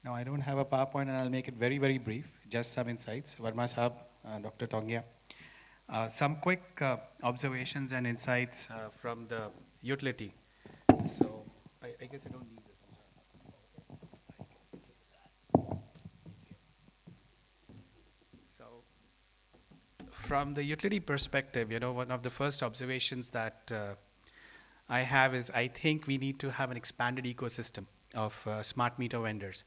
Now, I don't have a PowerPoint and I'll make it very, very brief. Just some insights. Varma Sahab, Dr. Tongia. Some quick observations and insights from the utility. So, I guess I don't need this. So, from the utility perspective, one of the first observations that I have is I think we need to have an expanded ecosystem of smart meter vendors.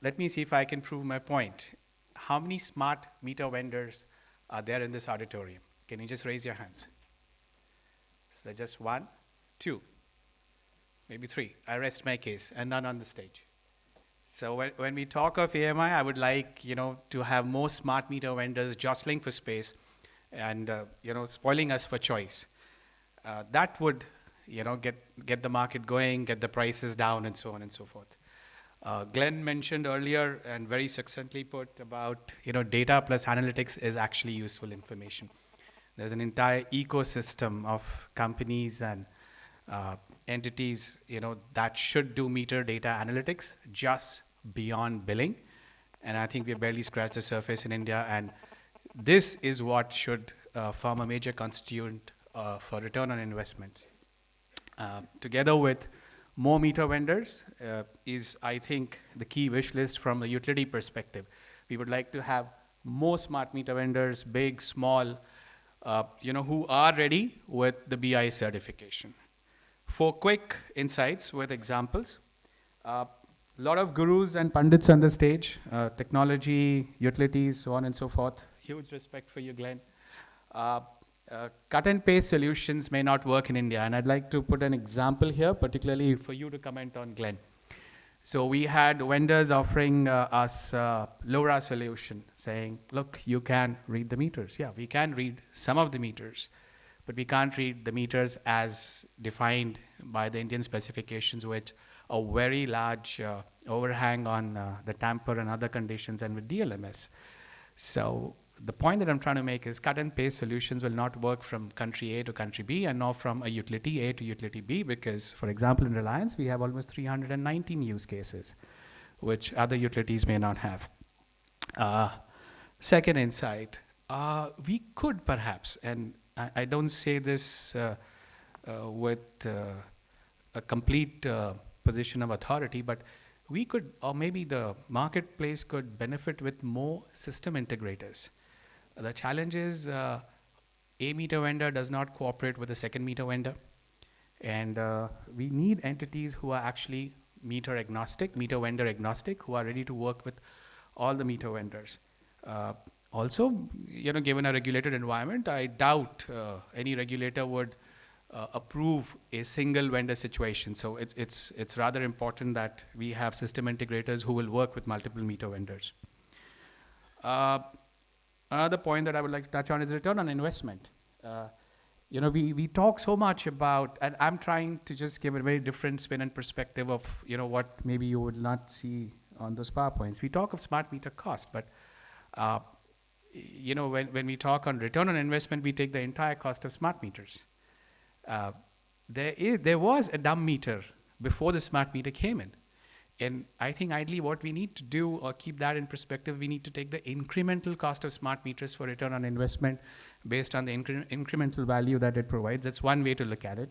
Let me see if I can prove my point. How many smart meter vendors are there in this auditorium? Can you just raise your hands? Is there just one, two, maybe three? I rest my case, and none on the stage. So when we talk of AMI, I would like to have more smart meter vendors jostling for space, and spoiling us for choice. That would get the market going, get the prices down, and so on and so forth. Glenn mentioned earlier and very succinctly put about data plus analytics is actually useful information. There's an entire ecosystem of companies and entities that should do meter data analytics just beyond billing, and I think we've barely scratched the surface in India, and this is what should form a major constituent for return on investment. Together with more meter vendors is, I think, the key wish list from a utility perspective. We would like to have more smart meter vendors, big, small, who are ready with the BI certification. 4 quick insights with examples. A lot of gurus and pundits on the stage, technology, utilities, so on and so forth. Huge respect for you, Glenn. Cut and paste solutions may not work in India, and I'd like to put an example here, particularly for you to comment on, Glenn. So we had vendors offering us LoRa solution, saying, look, you can read the meters. Yeah, we can read some of the meters, but we can't read the meters as defined by the Indian specifications, with a very large overhang on the tamper and other conditions, and with DLMS. So the point that I'm trying to make is cut and paste solutions will not work from country A to country B, and not from a utility A to utility B, because, for example, in Reliance, we have almost 319 use cases, which other utilities may not have. Second insight, we could perhaps, and I don't say this with a complete position of authority, but we could, or maybe the marketplace could benefit with more system integrators. The challenge is a meter vendor does not cooperate with a second meter vendor, and we need entities who are actually meter agnostic, meter vendor agnostic, who are ready to work with all the meter vendors. Also, given a regulated environment, I doubt any regulator would approve a single vendor situation. So it's rather important that we have system integrators who will work with multiple meter vendors. Another point that I would like to touch on is return on investment. We talk so much about, and I'm trying to just give a very different spin and perspective of what maybe you would not see on those PowerPoints. We talk of smart meter cost, but when we talk on return on investment, we take the entire cost of smart meters. There was a dumb meter before the smart meter came in. And I think ideally what we need to do, or keep that in perspective, we need to take the incremental cost of smart meters for return on investment based on the incremental value that it provides. That's one way to look at it.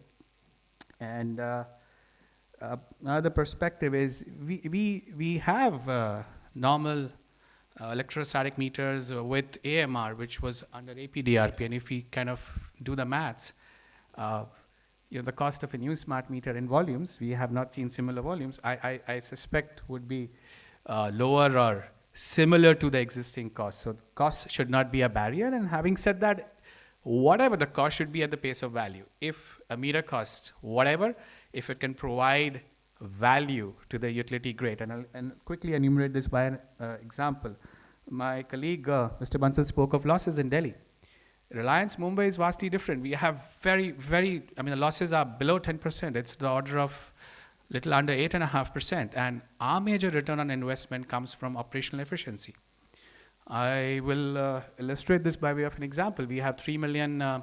And another perspective is we have normal electrostatic meters with AMR, which was under APDRP. And if we kind of do the maths, the cost of a new smart meter in volumes, we have not seen similar volumes, I suspect would be lower or similar to the existing cost. So cost should not be a barrier. And having said that, whatever the cost should be at the pace of value. If a meter costs whatever, if it can provide value to the utility, great. And I'll quickly enumerate this by an example. My colleague, Mr. Bansal, spoke of losses in Delhi. Reliance Mumbai is vastly different. We have the losses are below 10%. It's the order of little under 8.5%. And our major return on investment comes from operational efficiency. I will illustrate this by way of an example. We have 3 million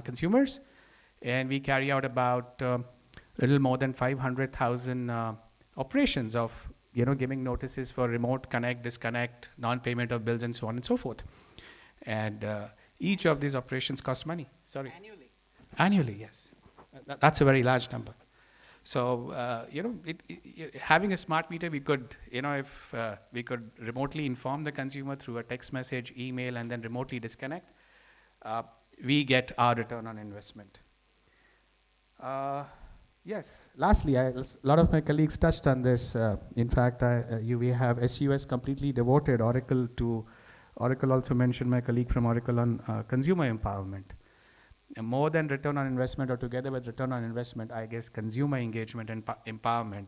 consumers, and we carry out about little more than 500,000 operations of giving notices for remote connect, disconnect, non-payment of bills, and so on and so forth. And each of these operations cost money. Sorry. Annually, yes. That's a very large number. So, having a smart meter, we could, if we could remotely inform the consumer through a text message, email, and then remotely disconnect, we get our return on investment. Yes, lastly, a lot of my colleagues touched on this. In fact, we have SUS completely devoted Oracle to, Oracle also mentioned my colleague from Oracle on consumer empowerment. And more than return on investment, or together with return on investment, I guess consumer engagement and empowerment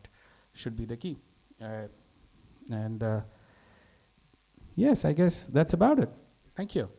should be the key. And yes, I guess that's about it. Thank you.